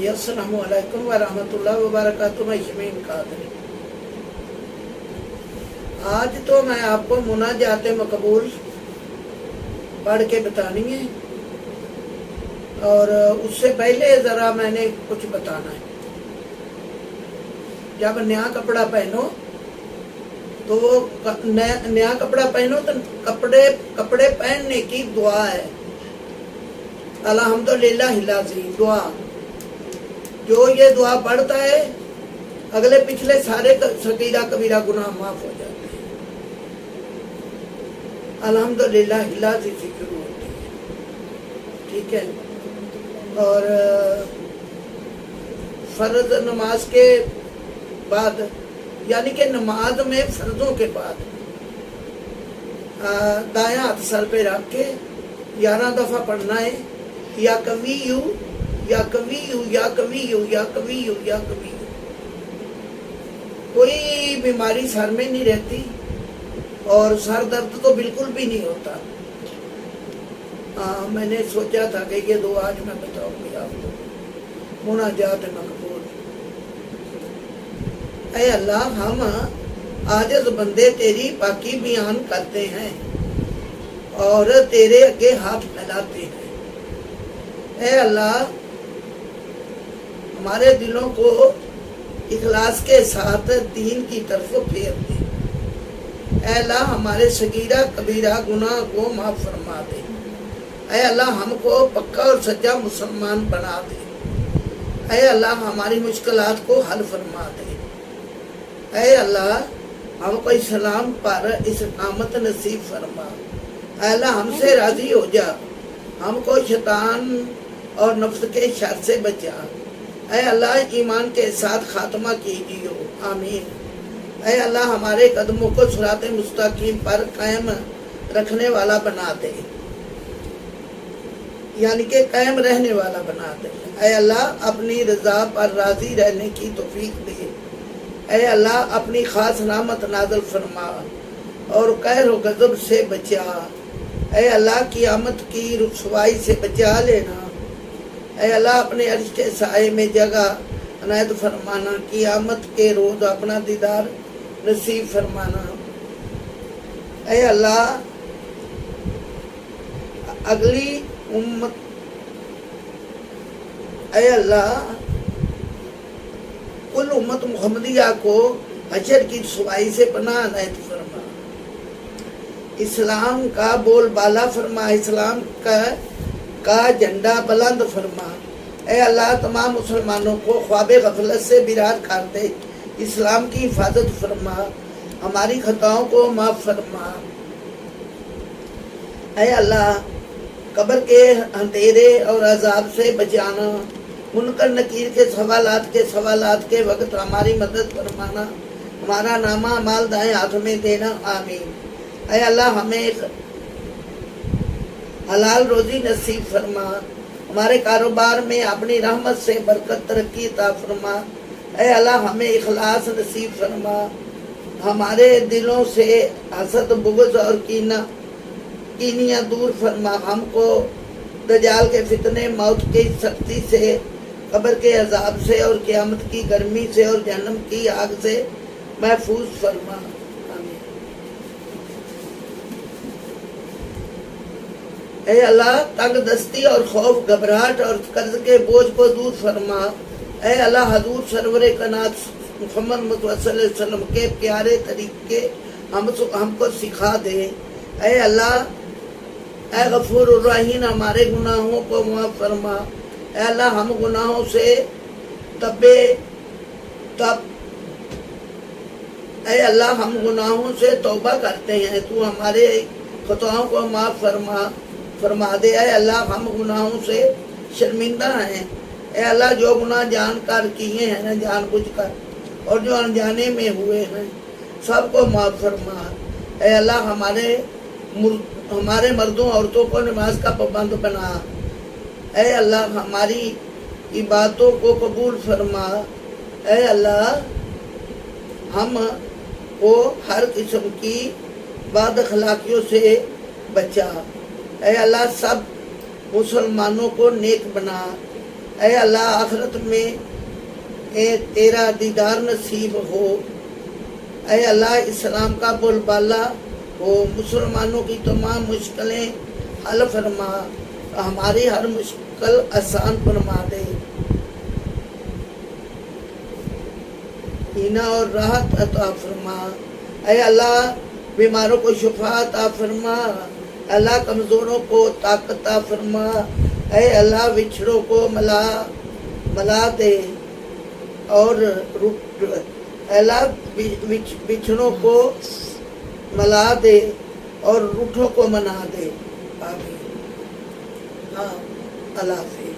अस्सलामु अलैकुम व रहमतुल्लाहि व बरकातुहू। मैं शमीम कादरी। आज तो मैं आपको मुनाजात मकबूल पढ़ के बतानी है, और उससे पहले ज़रा मैंने कुछ बताना है। जब नया कपड़ा पहनो तो वो नया कपड़ा पहनो तो कपड़े पहनने की दुआ है, अल्हम्दुलिल्लाह दुआ। जो ये दुआ पढ़ता है अगले पिछले सारे सगीरा कबीरा गुनाह माफ हो जाते हैं। अल्हम्दुलिल्लाह से शुरू होती है, ठीक है। और फर्ज नमाज के बाद, यानी कि नमाज में फर्जों के बाद दायां हाथ सर पे रख के 11 दफा पढ़ना है, या कवियू या कवियू या कवियू या कवियू या कवियू। कोई बीमारी सर में नहीं रहती और सर दर्द तो बिल्कुल भी नहीं होता। मैंने सोचा था कि ये दो आज मैं बताऊंगी आपको। मुनाजात मकबूल। ऐ अल्लाह, हम आजिज़ बंदे तेरी पाकी बयान करते हैं और तेरे आगे हाथ फैलाते हैं। ऐ अल्लाह, हमारे दिलों को इखलास के साथ दीन की तरफ फेर दे। ऐ अल्लाह, हमारे सगीरा कबीरा गुनाह को माफ फरमा दे। ऐ अल्लाह, हमको पक्का और सच्चा मुसलमान बना दे। ऐ अल्लाह, हमारी मुश्किलात को हल फरमा दे। ऐ अल्लाह, हमको इस्लाम पर इस्तिकामत नसीब फरमा। ऐ अल्लाह, हमसे राजी हो जा, हमको शैतान और नफ्स के शर से बचा। ऐ अल्लाह, ईमान के साथ खात्मा कीजिए, आमीन। ऐ अल्लाह, हमारे कदमों को सिराते मुस्तकीम पर कायम रखने वाला बना दे, यानी कि कायम रहने वाला बना दे। ऐ अल्लाह, अपनी रजा पर राजी रहने की तौफीक दे। ऐ अल्लाह, अपनी खास रहमत नाज़िल फरमा और कहर व गज़ब से बचा। ऐ अल्लाह, क़यामत की रुसवाई से बचा लेना। ऐ अल्लाह, अपने अर्श के साए में जगह अनायत फरमाना। क़यामत के रोज़ अपना दीदार नसीब फरमाना। ऐ अल्लाह, अगली उम्मत, ऐ अल्लाह, कुल उम्मत मुहम्मदिया को हशर की रुसवाई से पनाह अनायत फरमा। इस्लाम का बोलबाला फरमा, इस्लाम का झंडा बुलंद फरमा। ऐ अल्लाह, तमाम मुसलमानों को ख्वाबे गफलत से बिरार कर दे। इस्लाम की हिफाजत फरमा, हमारी खताओं को माफ फरमा। ऐ अल्लाह, कब्र के अंधेरे और अजाब से बचाना। मुनकर नकीर के सवालात के वक्त हमारी मदद फरमाना। हमारा नामा माल दाएं हाथ में देना, आमीन। ऐ अल्लाह, हमें हलाल रोजी नसीब फरमा। हमारे कारोबार में अपनी रहमत से बरकत तरक्की अता फरमा। ऐ अल्लाह, हमें इखलास नसीब फरमा। हमारे दिलों से हसद बुग़्ज़ और कीनिया दूर फरमा। हमको दजाल के फितने, मौत की सख्ती से, कब्र के अजाब से और क़यामत की गर्मी से और जहन्नम की आग से महफूज फरमा, आमीन। ऐ अल्लाह, तंग दस्ती और खौफ, घबराहट और कर्ज के बोझ को दूर फरमा। ऐ अल्लाह, हजूर सरवरे कायनात मुहम्मद मुस्तफ़ा सल्लल्लाहु अलैहि वसल्लम के प्यारे तरीके हमको सिखा दे। ऐ अल्लाह, ऐ गफूर रहीम, हमारे गुनाहों को माफ फरमा। ऐ अल्लाह, हम गुनाहों से ऐ अल्लाह, हम गुनाहों से तौबा करते हैं, तू हमारे खताओं को माफ फरमा दे। ऐ अल्लाह, हम गुनाहों से शर्मिंदा हैं। ऐ अल्लाह, जो गुनाह जानकर किए हैं न जानबूझकर और जो अनजाने में हुए हैं, सबको माफ फरमा। ऐ अल्लाह, हमारे मर्दों औरतों को नमाज का पाबंद बना। ऐ अल्लाह, हमारी इबादतों को कबूल फरमा। ऐ अल्लाह, हम को हर किस्म की बद अखलाकियों से बचा। ऐ अल्लाह, सब मुसलमानों को नेक बना। اے اللہ آخرت میں تیرا دیدار نصیب ہو، اے اللہ اسلام کا بول بالا ہو، مسلمانوں کی تمام مشکلیں حل فرما، ہماری ہر مشکل آسان فرما دے، ہینا اور راحت عطا فرما، اے اللہ بیماروں کو شفا عطا فرما، اللہ کمزوروں کو طاقت عطا فرما، اے اللہ بچھڑوں کو ملا دے اور اللہ بچھڑوں کو ملا دے اور روٹھوں کو منا دے، آمین۔ ہاں، اللہ حافظ۔